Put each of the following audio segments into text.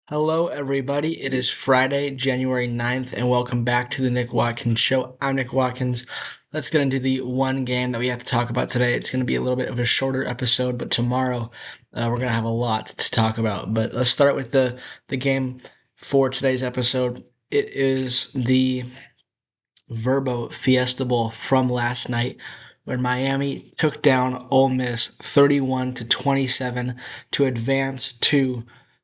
Hello, everybody. It is Friday, January 9th, and welcome back to the Nick Watkins Show. I'm Nick Watkins. Let's get into the one game that we have to talk about today. It's going to be a little bit of a shorter episode, but tomorrow we're going to have a lot to talk about. But let's start with the game for today's episode. It is the Verbo Fiesta Bowl from last night, when Miami took down Ole Miss 31-27 to advance to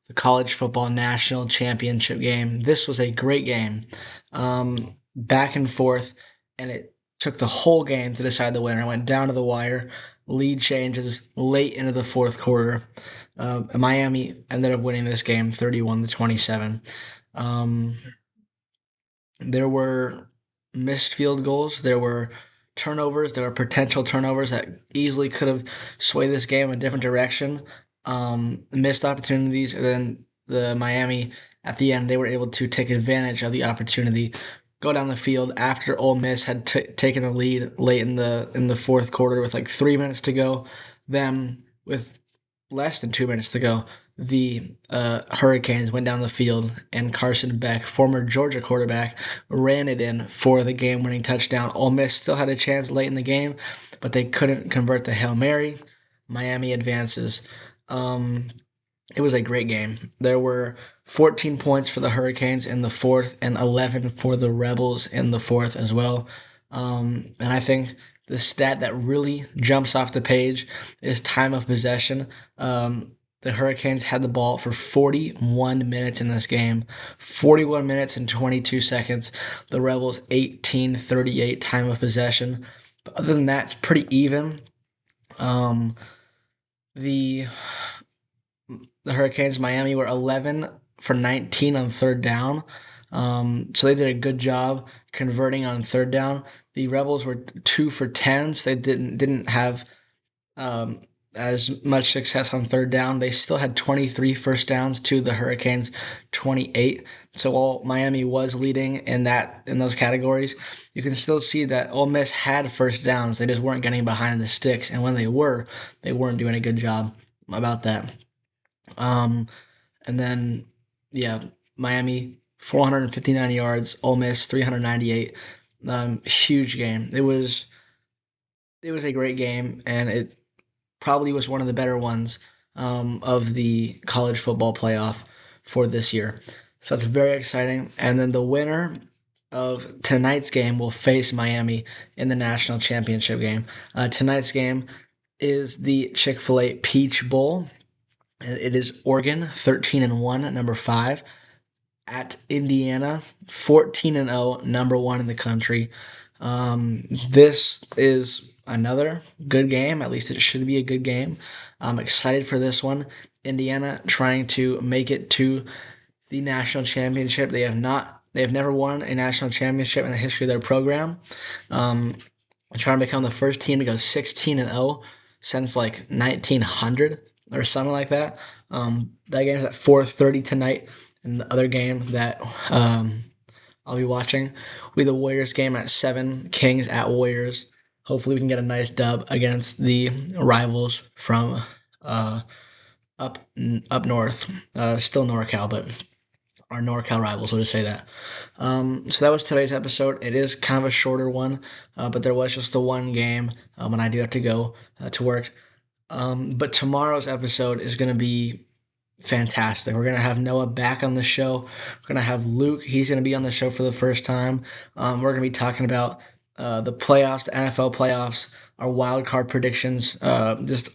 the college football national championship game. This was a great game, back and forth, and it took the whole game to decide the winner. It went down to the wire, lead changes late into the fourth quarter. Miami ended up winning this game 31-27. There were missed field goals. There were turnovers. There were potential turnovers that easily could have swayed this game in a different direction. Missed opportunities, and then the Miami at the end, they were able to take advantage of the opportunity, go down the field after Ole Miss had taken the lead late in the fourth quarter with like 3 minutes to go. Then with less than 2 minutes to go, the Hurricanes went down the field, and Carson Beck, former Georgia quarterback, ran it in for the game-winning touchdown. Ole Miss still had a chance late in the game, but they couldn't convert the Hail Mary. Miami advances. It was a great game. There were 14 points for the Hurricanes in the fourth and 11 for the Rebels in the fourth as well. And I think the stat that really jumps off the page is time of possession. The Hurricanes had the ball for 41 minutes in this game, 41 minutes and 22 seconds. The Rebels 18:38 time of possession. But other than that, it's pretty even. The the Hurricanes, Miami, were 11 for 19 on third down. So they did a good job converting on third down. The Rebels were 2 for 10, so they didn't have as much success on third down. They still had 23 first downs to the Hurricanes 28. So while Miami was leading in those categories, you can still see that Ole Miss had first downs. They just weren't getting behind the sticks, and when they weren't doing a good job about that. And then, yeah, Miami 459 yards, Ole Miss 398. Huge game. It was a great game, and it probably was one of the better ones of the college football playoff for this year. So that's very exciting. And then the winner of tonight's game will face Miami in the national championship game. Tonight's game is the Chick-fil-A Peach Bowl. It is Oregon 13-1, number 5, at Indiana 14-0, number 1 in the country. This is another good game. At least it should be a good game. I'm excited for this one. Indiana trying to make it to the national championship. They have never won a national championship in the history of their program. Trying to become the first team to go 16-0 since like 1900 or something like that. That game's at 4:30 tonight, and the other game that I'll be watching will be the Warriors game at 7, Kings at Warriors. Hopefully we can get a nice dub against the rivals from up north. Still NorCal, but our NorCal rivals, we'll just say that. So that was today's episode. It is kind of a shorter one, but there was just the one game, and I do have to go to work. But tomorrow's episode is going to be fantastic. We're going to have Noah back on the show. We're going to have Luke. He's going to be on the show for the first time. We're going to be talking about the playoffs, the NFL playoffs, our wild card predictions, just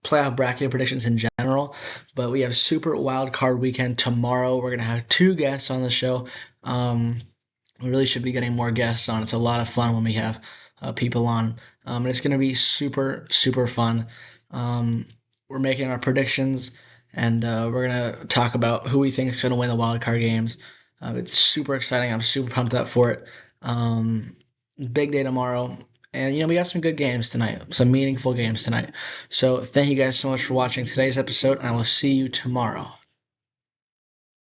playoff bracket predictions in general. But we have Super Wild Card Weekend tomorrow. We're going to have 2 guests on the show. We really should be getting more guests on. It's a lot of fun when we have people on. And it's going to be super, super fun. We're making our predictions, and we're going to talk about who we think is going to win the wild card games. It's super exciting. I'm super pumped up for it. Big day tomorrow. And, we got some good games tonight, some meaningful games tonight. So thank you guys so much for watching today's episode, and I will see you tomorrow.